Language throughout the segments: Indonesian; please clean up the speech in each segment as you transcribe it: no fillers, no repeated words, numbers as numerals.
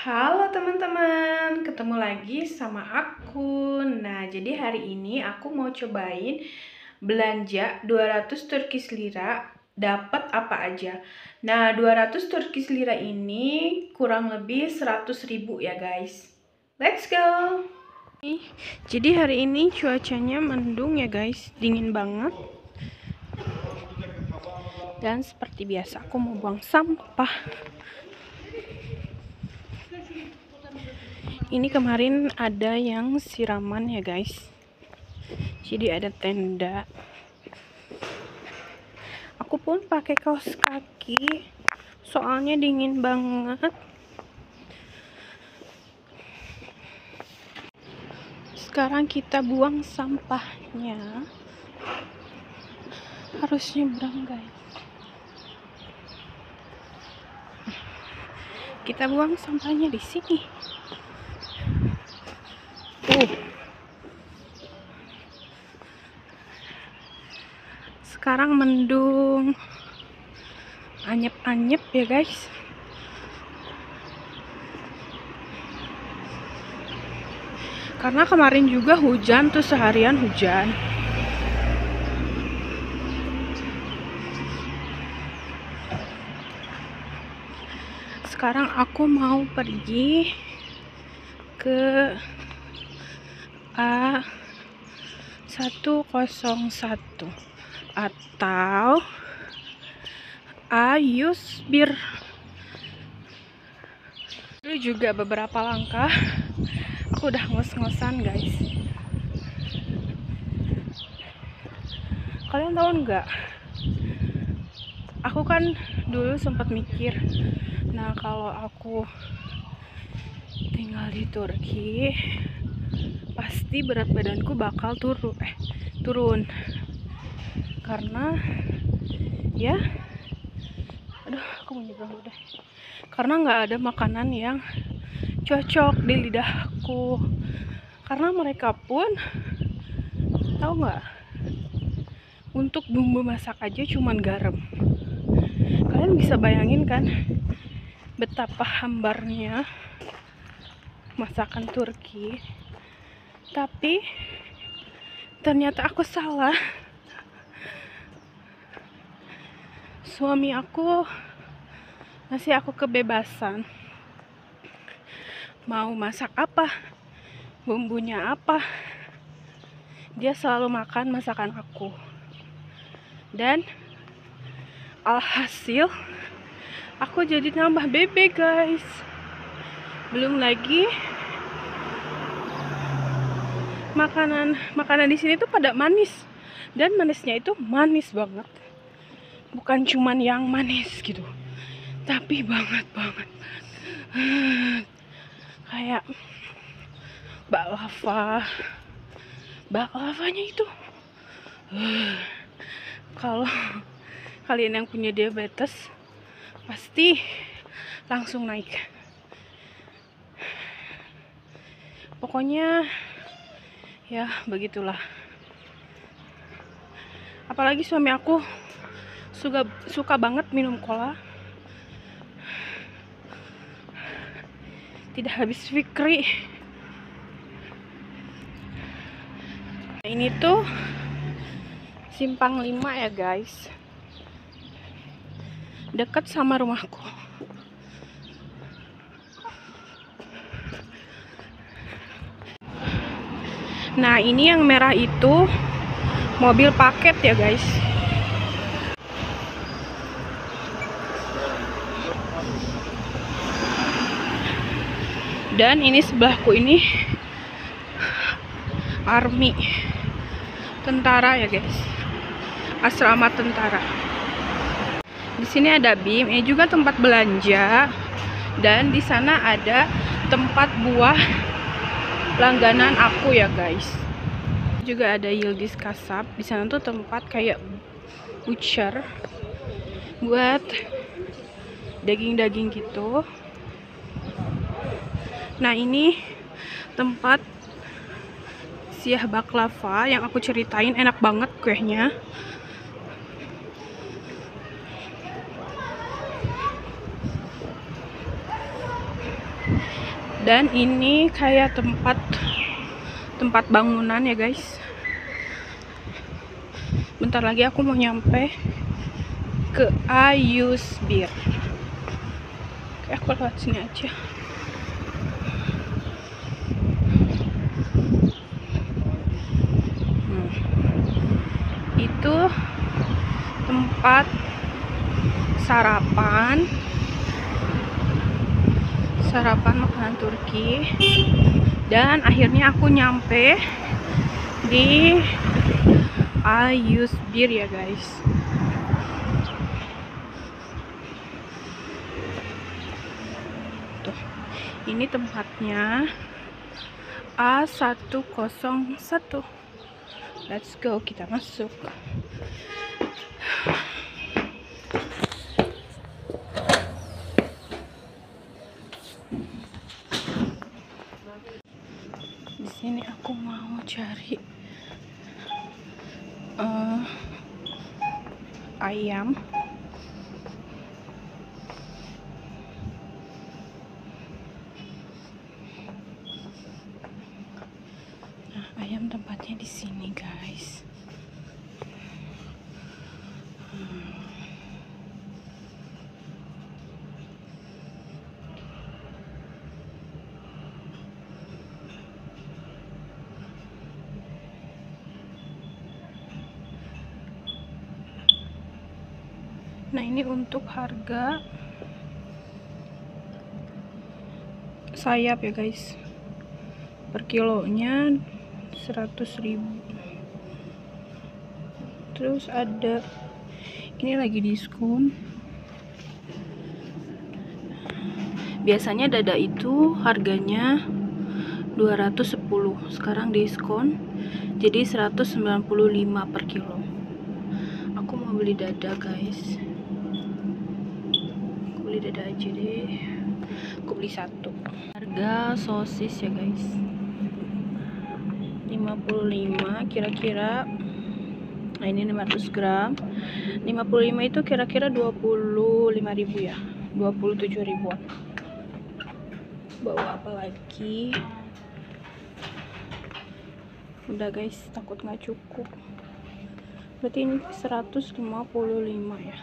Halo teman-teman, ketemu lagi sama aku. Nah, jadi hari ini aku mau cobain belanja 200 Turkish lira dapat apa aja. Nah, 200 Turkish lira ini kurang lebih 100.000 ya guys. Let's go. Jadi hari ini cuacanya mendung ya guys, dingin banget. Dan seperti biasa aku mau buang sampah. Ini kemarin ada yang siraman ya guys. Jadi ada tenda. Aku pun pakai kaos kaki. Soalnya dingin banget. Sekarang kita buang sampahnya. Harus nyebrang guys. Kita buang sampahnya di sini. Sekarang mendung, anyep-anyep ya guys. Karena kemarin juga hujan tuh, seharian hujan. Sekarang aku mau pergi ke A101 atau Ayusbir. Dulu juga beberapa langkah aku udah ngos-ngosan guys. Kalian tahu nggak, aku kan dulu sempat mikir, nah kalau aku tinggal di Turki pasti berat badanku bakal turun karena ya, aku mau nyebrang dulu deh, karena nggak ada makanan yang cocok di lidahku. Karena mereka pun tahu nggak, untuk bumbu masak aja cuman garam. Kalian bisa bayangin kan betapa hambarnya masakan Turki. Tapi ternyata aku salah. Suami aku ngasih aku kebebasan mau masak apa, bumbunya apa, dia selalu makan masakan aku. Dan alhasil aku jadi nambah bebek guys. Belum lagi makanan di sini tuh pada manis, dan manisnya itu manis banget. Bukan cuman yang manis gitu, tapi banget kayak baklavanya itu kalau kalian yang punya diabetes pasti langsung naik. Pokoknya ya begitulah. Apalagi suami aku suka banget minum cola. Tidak habis fikri. Ini tuh Simpang 5 ya guys, dekat sama rumahku. Nah, ini yang merah itu mobil paket ya guys. Dan ini sebelahku ini army, tentara ya guys, asrama tentara. Di sini ada BIM, ini juga tempat belanja, dan di sana ada tempat buah langganan aku ya guys. Juga ada Yildiz Kasab. Di sana tuh tempat kayak butcher buat daging-daging gitu. Nah, ini tempat siah baklava yang aku ceritain, enak banget kuehnya. Dan ini kayak tempat bangunan ya guys. Bentar lagi aku mau nyampe ke Ayus Bir. Oke, aku lewat sini aja. Itu tempat sarapan makanan Turki, dan akhirnya aku nyampe di Ayus Bir ya guys. Tuh, ini tempatnya A101. Let's go, kita masuk. Di sini aku mau cari ayam. Nah, ayam tempatnya di sini, guys. Nah, ini untuk harga sayap ya guys, per kilonya 100.000. Terus ada ini lagi diskon. Biasanya dada itu harganya 210, sekarang diskon jadi 195 per kilo. Aku mau beli dada guys, aku beli dada aja deh. Aku beli satu. Harga sosis ya guys, 55 kira-kira. Nah, ini 500 gram 55 itu kira-kira 25.000 ya, 27 ribuan. Bawa apa lagi? Udah guys, takut nggak cukup. Berarti ini 155 ya.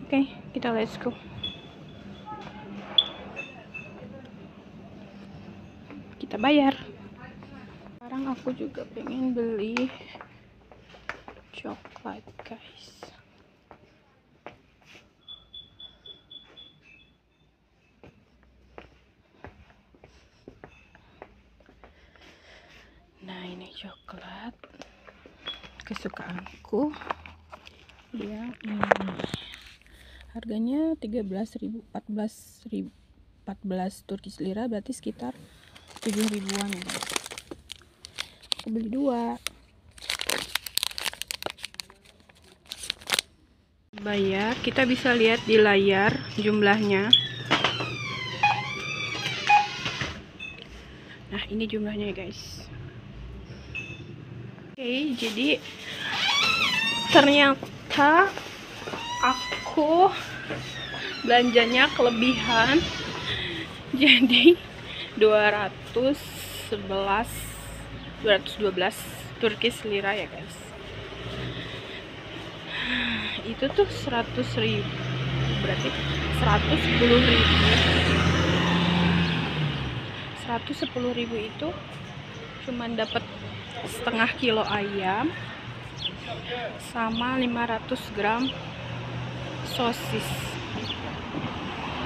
Oke, kita let's go. Kita bayar. Sekarang aku juga pengen beli coklat guys. Nah, ini coklat kesukaanku yang ini. Harganya 13.000, 14 Turkish lira, berarti sekitar 7 ribuan ya guys. Aku beli 2. Bayar, kita bisa lihat di layar jumlahnya. Nah, ini jumlahnya ya guys. Oke, jadi ternyata aku belanjanya kelebihan, jadi 212 Turkish lira ya guys. Itu tuh 100.000, berarti 110.000 itu cuman dapat setengah kilo ayam sama 500 gram sosis.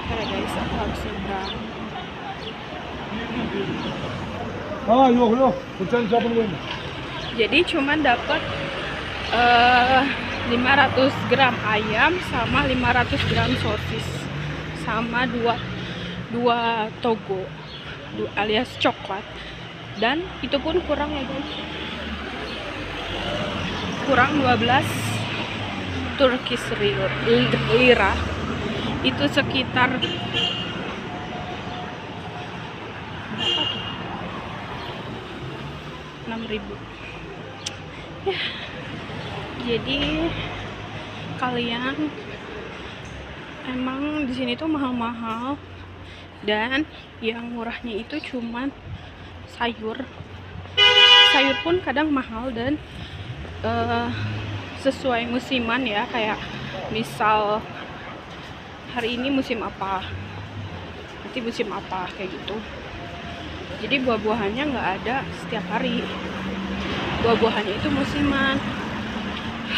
Karena guys, aku harus nyebrang. Jadi cuman dapat 500 gram ayam sama 500 gram sosis sama dua togo alias coklat, dan itu pun kurang ya guys, kurang 12 Turkish lira. Itu sekitar berapa tuh? 6.000 ya. Jadi kalian emang di sini tuh mahal-mahal, dan yang murahnya itu cuman sayur pun kadang mahal, dan sesuai musiman ya, kayak misal hari ini musim apa, nanti musim apa, kayak gitu. Jadi buah-buahannya nggak ada setiap hari, buah-buahannya itu musiman,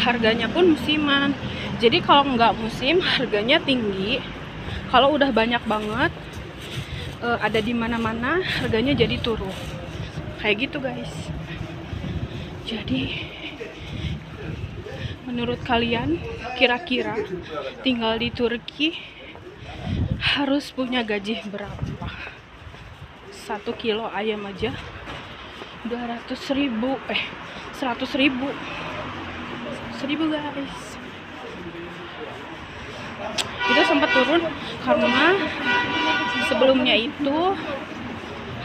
harganya pun musiman. Jadi kalau nggak musim harganya tinggi, kalau udah banyak banget ada di mana-mana harganya jadi turun, kayak gitu guys. Jadi menurut kalian kira-kira tinggal di Turki harus punya gaji berapa? 1 kilo ayam aja 200.000, 100.000 guys. Itu sempat turun karena sebelumnya itu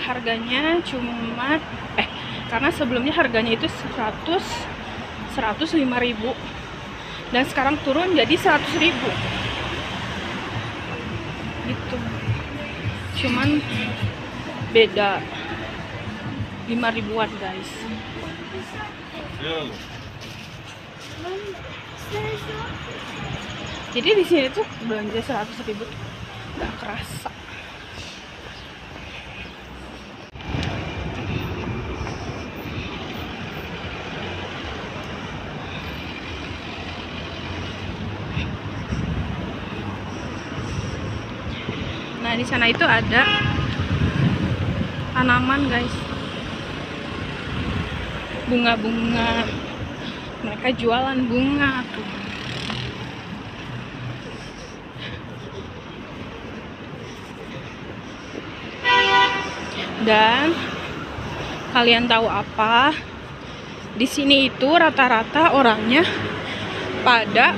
harganya cuma karena sebelumnya harganya itu 105.000, dan sekarang turun jadi 100.000 gitu. Cuman beda 5 ribuan guys. Jadi di sini tuh belanja 100.000 nggak kerasa. Nah, di sana itu ada tanaman guys, bunga-bunga, mereka jualan bunga tuh. Dan kalian tahu apa? Di sini itu rata-rata orangnya pada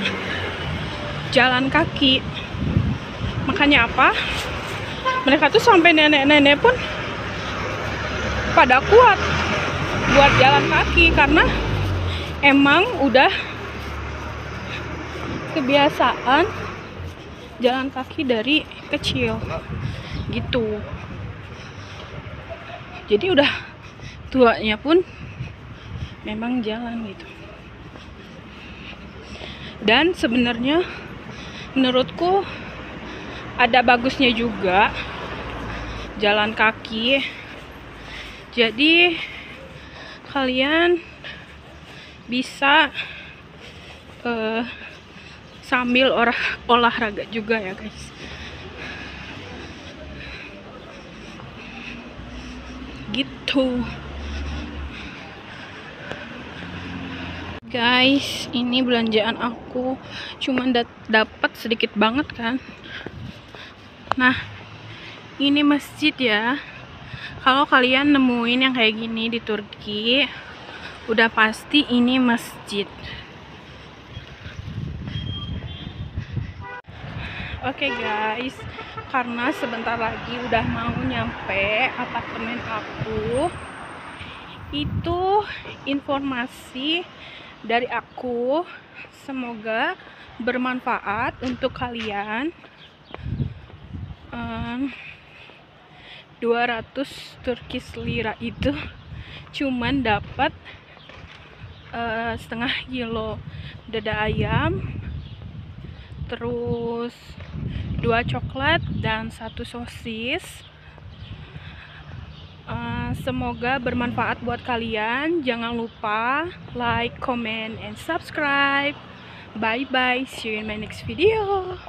jalan kaki. Makanya apa? Mereka tuh sampai nenek-nenek pun pada kuat buat jalan kaki, karena emang udah kebiasaan jalan kaki dari kecil gitu. Jadi udah tuanya pun memang jalan gitu. Dan sebenarnya menurutku ada bagusnya juga jalan kaki. Jadi kalian bisa sambil olahraga juga ya guys. Gitu guys, ini belanjaan aku cuman dapat sedikit banget kan. Nah, ini masjid ya. Kalau kalian nemuin yang kayak gini di Turki, udah pasti ini masjid. Oke guys, karena sebentar lagi udah mau nyampe apartemen aku. Itu informasi dari aku, semoga bermanfaat untuk kalian. 200 Turkish lira itu cuman dapat setengah kilo dada ayam, terus 2 coklat dan 1 sosis. Semoga bermanfaat buat kalian. Jangan lupa like, comment, and subscribe. Bye bye, see you in my next video.